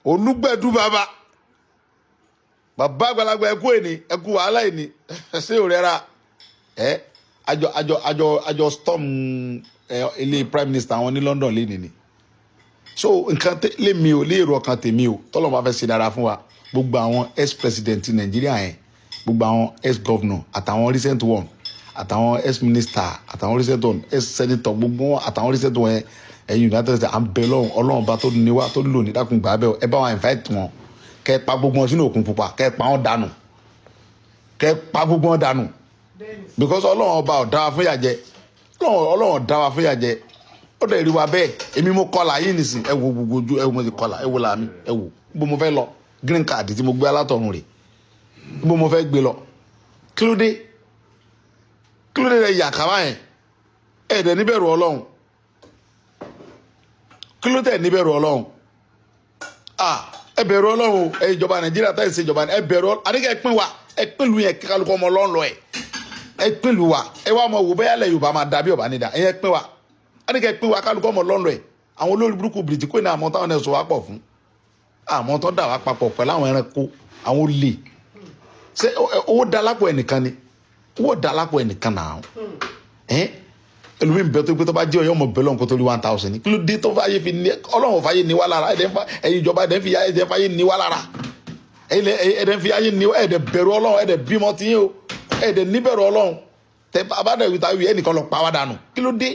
olúgbẹ̀dú bàbá àgbàlagbà ẹkú ẹni ẹkú wàhálà ẹni ṣé ò rẹ́ra àjọ storm ilé prime minister àwọn ní London lé nìní so nǹkan lémi ò léèrò ọkàn tèmi ò tọ́lọ́ bá fẹ́ ṣe dára fún wa gbogbo àwọn ex president Nàìjíríà yẹn gbogbo àwọn ex governor àtàwọn recent one àtàwọn ex minister àtàwọn recent one ex senator gbogbo wọn àtàwọn recent one yẹn ẹ̀yin United States à ń bẹ lọ́hùn Ọlọ́run bá tó ní wá tó lò ní dákun gbà bẹ́ẹ̀ ẹ bá wọn invite wọn kẹ́ pa gbogbo wọn sínú òkun pupa kẹ́ pa wọn dànù because Ọlọ́run ọba ọ̀dá wa fún yàjẹ́ Ọlọ́run ọ̀dá wa fún yàjẹ́ ó dẹ̀ rí wa bẹ́ẹ̀ èmi mo kọ́la yín nìsín ẹ wo gbogbo ojú ẹ wo mo ti kọ́la ẹ wo làmì ẹ wo bó mo fẹ́ lọ green card tí mo gbé alátọ̀run rè bó mo fẹ́ gbé lọ kí ló dé rẹ yàkà báyẹn ẹ dẹ̀ níbẹ̀rù Ọlọ́run kí ló tẹ̀ níbẹ̀rù Ọlọ́run ẹ bẹ̀rù Ọlọ́run ẹ ìjọba Nàìjíríà táyì sí ìjọba ẹ bẹ̀rù àdéhùn ẹ pín wa ẹ pín lu yẹn kálukọ́ ọmọ lọ́nlọ́ ẹ pín lu wa ẹ wá ọmọ wò bẹ́ẹ̀ lẹ̀ Yorùbá máa dàbí ọ̀bá nídà ẹ pín wa àdéhùn ẹ pín wa kálukọ́ ọmọ lọ́nlọ́ àwọn olórí burúkú bìrìtì kó ní àmọ́ táwọn ẹ̀ sọ wá pọ̀ fún àmọ́ tó dà wá papọ̀ pẹ̀lú àwọn ẹranko àwọn olè ṣé owó da lápò ẹnìkan ni owó da lápò ẹnìkan náà ẹlòmíì bẹ tó pé tó bá jẹ́ ọyọ́ ọmọ bẹ́ẹ̀ lọ́nkó tó rí 1000 ní kí ló dé tó fàyè fi ní Ọlọ́run fàyè ní wá lára ẹ̀yin ìjọba ẹ̀dẹ̀ fàyè ní wá lára ẹ̀dẹ̀ fi ayé ní ẹ̀dẹ̀ bẹ̀rù Ọlọ́run ẹ̀dẹ̀ bímọ tí yín o ẹ̀dẹ̀ níbẹ̀rù Ọlọ́run tẹ abádẹ́ ìwé táwí ẹnìkan lọ pa wá dànù kí ló dé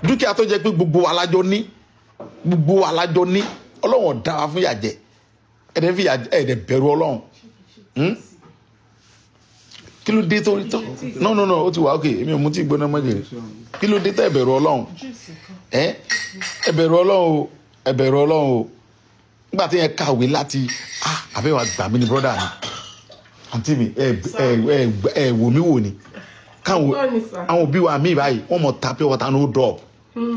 dúkìá tó jẹ́ pé gbogbo wa lájọ ní Ọlọ́run dá wa fún yàjẹ́ ẹ̀dẹ̀ fi ẹ̀dẹ̀ bẹ̀rù Ọlọ́run kí ló dé tó no ó ti wà ókè èmi ò mú tí gbóná mọ́jèrè kí ló dé tẹ́ ẹ̀bẹ̀rù Ọlọ́run ẹ̀bẹ̀rù Ọlọ́run o nígbà tí yẹn kàwé láti àbẹ̀wò àgbà mi ni brọ́dà mi àǹtí mi ẹ wò mí wò ni àwọn òbí wa mi báyìí wọ́n mọ̀ ta pé wọ́n ta ní ó dọ̀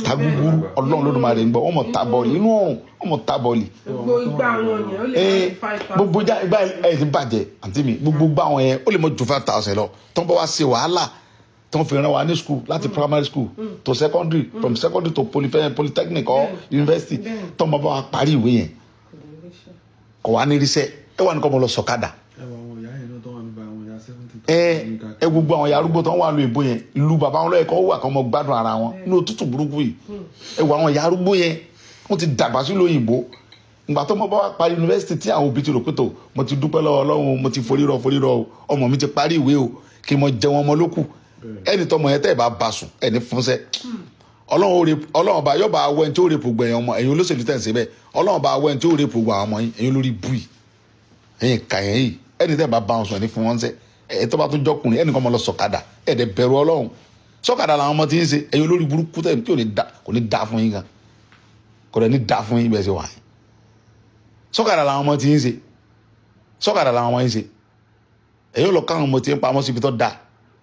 ta gbúgbúrú Ọlọ́run Olódùmarè ń gbọ́ wọ́n mọ̀ ta bọ́ọ̀lì inú ọ̀run wọ́n mọ̀ ta bọ́ọ̀lì. gbogbo ìgbà ẹ̀ ti bàjẹ́ àǹtí mi gbogbo ìgbà àwọn yẹn ó lè mọ ju 5,000 lọ tó ń bá wa ṣe wàhálà tó ń fi ràn wá ní school láti primary school to secondary from secondary to polytechnic or university tó ń bá wa parí ìwé yẹn kò wá ní irisẹ́ ẹ wà ní kọ́ mọ́ lọ sọ̀kadà ẹ gbogbo àwọn yarúgbó tó ń wà lóyìnbó yẹn ìlú bàbá wọn lọ́yẹ̀ kọ́ wà kọ́ mọ gbádùn ara wọn ní òtútù burúkú yìí ẹ wọ àwọn yarúgbó yẹn wọ́n ti dàgbà sí lóyìnbó ìgbà tó mọ bá wà parí yunifásitì tí àwọn òbí ti rò pé tó mo ti dúpẹ́ lọ́wọ́ Ọlọ́run mo ti forírọ ọmọ mi ti parí ìwé o kí mo jẹun ọmọ lókù ẹni tọmọ yẹn tẹ́ ẹ bá bá sùn ẹni fúnṣẹ́ Ọlọ́run bá yọba awọ ẹni tí ó rèpò gbẹ̀yìn ọmọ ẹ̀yin olóṣèlú tẹ̀ ń ṣe bẹ́ẹ̀ Ọlọ́run bá awọ ẹni tí ó rèpò gbà ọmọ yín ẹ̀yin olórí bùi ẹ̀yin kàyẹn yìí ẹni tẹ́ ẹ bá bá wọn sùn ẹni fún wọn ṣẹ́ ẹ̀ tó bá tún jọkùnrin ẹnì kan mọ lọ sọ̀kadà ẹ̀ẹ́dẹ̀ bẹ̀rù Ọlọ́run sọ̀kadà làwọn ọmọ ti ń ṣe ẹ̀yin olórí burúkú tẹ̀ tí kò ní da fún yín gan kò dẹ̀ ní da fún yín bẹ́ẹ̀ ṣe wà yín sọ̀kadà làwọn ọmọ ti ń ṣe ẹ̀yin lọ káwọn ọmọ ti ń pamọ́ síbi tó da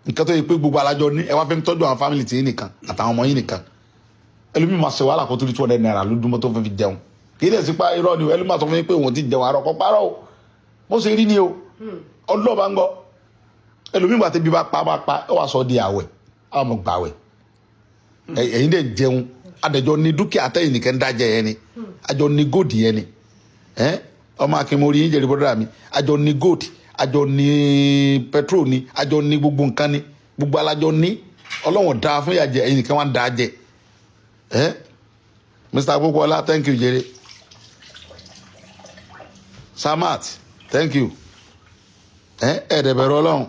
nǹkan tó yẹ pé gbogbo alájọ ní ẹ wá fẹ́ tọ́jú àwọn fámìlì tí yín nìkan àtàwọn ọmọ yín nìkan ẹlòmíì máa ṣe wàhálà kó tó rí 200 naira lójúmọ́ tó fẹ́ fi jẹun kì í dẹ̀ sí pa irọ́ ni ẹlòmíì máa sọ fún yín pé òun ti jẹun àrọ̀ kọ́ parọ́ o bó ṣe rí ni o ọdún ọba ń gbọ́ ẹlòmíì gbà tẹ́bí bá pa ẹ wà sọ di àwẹ̀ àwọn ọmọ gbàwẹ̀ ẹ̀yin dẹ̀ jẹun adẹ̀jọ ní dúkìá tẹ́yìn nìkan dájẹ́ yẹn ni àjọ ní góòdì yẹn ni ọmọ akínmórí yín jẹ́rìí bọ́dọ̀ mi àjọ ní góòdì àjọ ní petrol ni àjọ ní gbogbo nǹkan ni gbogbo alájọ ní Ọlọ́run dáa fún ìyàjẹ ẹ̀yin nìkan wá ń dáa jẹ Mr. Agboola thank you jere Samat thank you ẹ̀ẹ́dẹ̀bẹ̀rẹ̀ Ọlọ́run